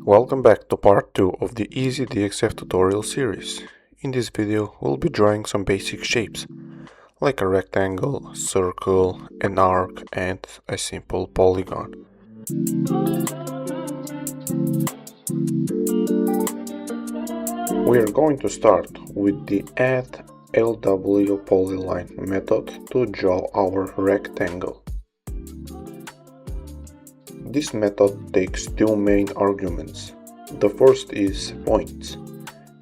Welcome back to part 2 of the ezdxf tutorial series. In this video we'll be drawing some basic shapes, like a rectangle, circle, an arc and a simple polygon. We are going to start with the add LW polyline method to draw our rectangle. This method takes two main arguments. The first is points,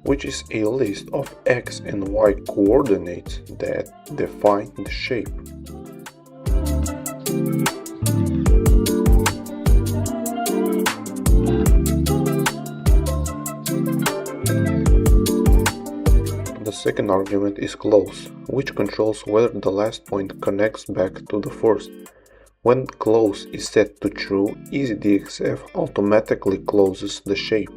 which is a list of x and y coordinates that define the shape. The second argument is close, which controls whether the last point connects back to the first. When close is set to true, ezdxf automatically closes the shape.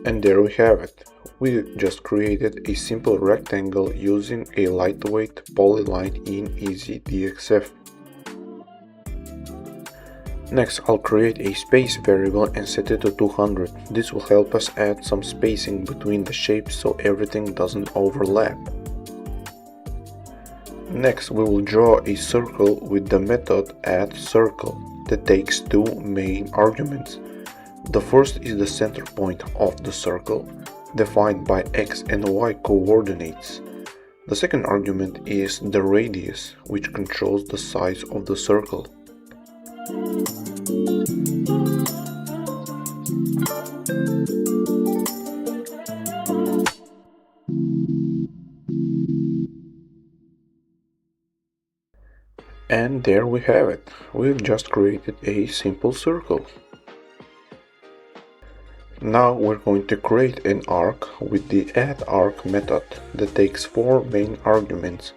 And there we have it. We just created a simple rectangle using a lightweight polyline in ezdxf. Next, I'll create a space variable and set it to 200. This will help us add some spacing between the shapes so everything doesn't overlap. Next, we will draw a circle with the method addCircle that takes two main arguments. The first is the center point of the circle, defined by x and y coordinates. The second argument is the radius, which controls the size of the circle. And there we have it. We've just created a simple circle. Now we're going to create an arc with the addArc method that takes four main arguments.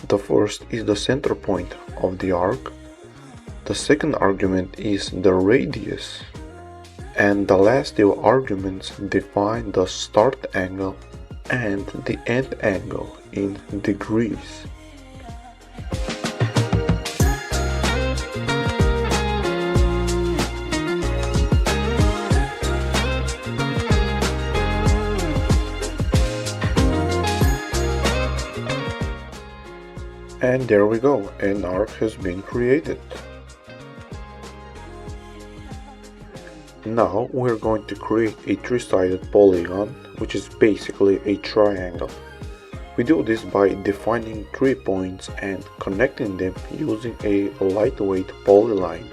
The first is the center point of the arc. The second argument is the radius. And the last two arguments define the start angle and the end angle in degrees. And there we go, an arc has been created. Now we're going to create a three-sided polygon, which is basically a triangle. We do this by defining 3 points and connecting them using a lightweight polyline.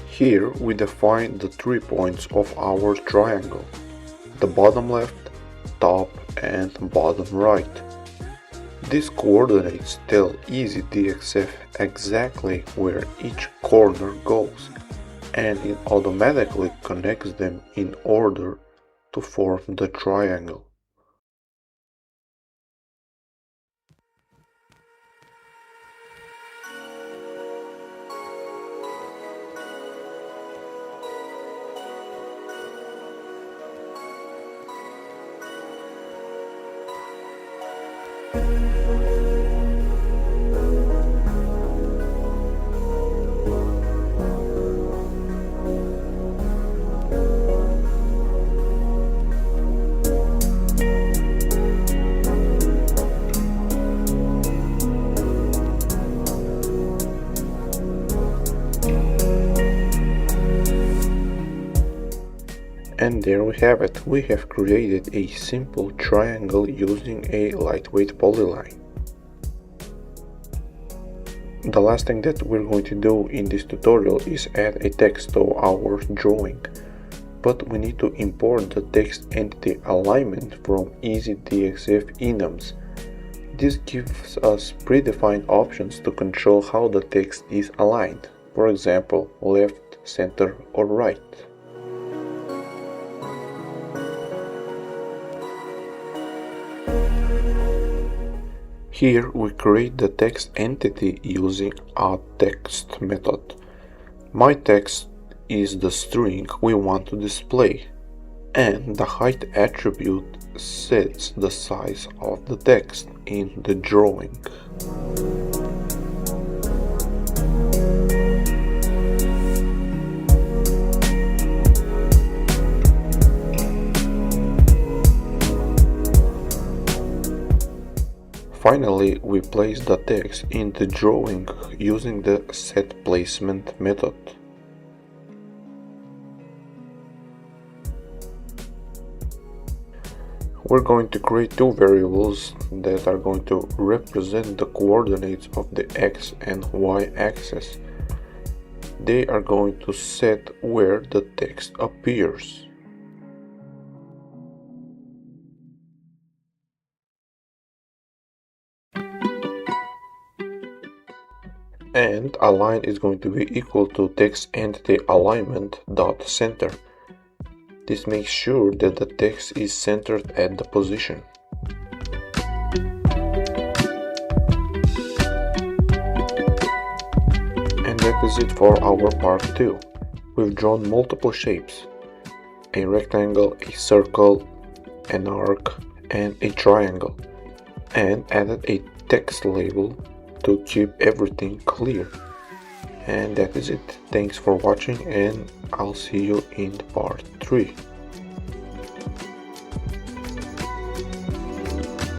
Here we define the 3 points of our triangle: the bottom left, top and bottom right. These coordinates tell ezdxf exactly where each corner goes, and it automatically connects them in order to form the triangle. And there we have it. We have created a simple triangle using a lightweight polyline. The last thing that we're going to do in this tutorial is add a text to our drawing. But we need to import the text entity alignment from ezdxf enums. This gives us predefined options to control how the text is aligned. For example, left, center or right. Here we create the text entity using addText method. My text is the string we want to display, and the height attribute sets the size of the text in the drawing. Finally, we place the text in the drawing using the setPlacement method. We're going to create two variables that are going to represent the coordinates of the x and y axis. They are going to set where the text appears. And a line is going to be equal to text entity alignment dot center. This makes sure that the text is centered at the position. And that is it for our part 2. We've drawn multiple shapes: a rectangle, a circle, an arc, and a triangle, and added a text label to keep everything clear. And that is it. Thanks for watching, and I'll see you in part 3.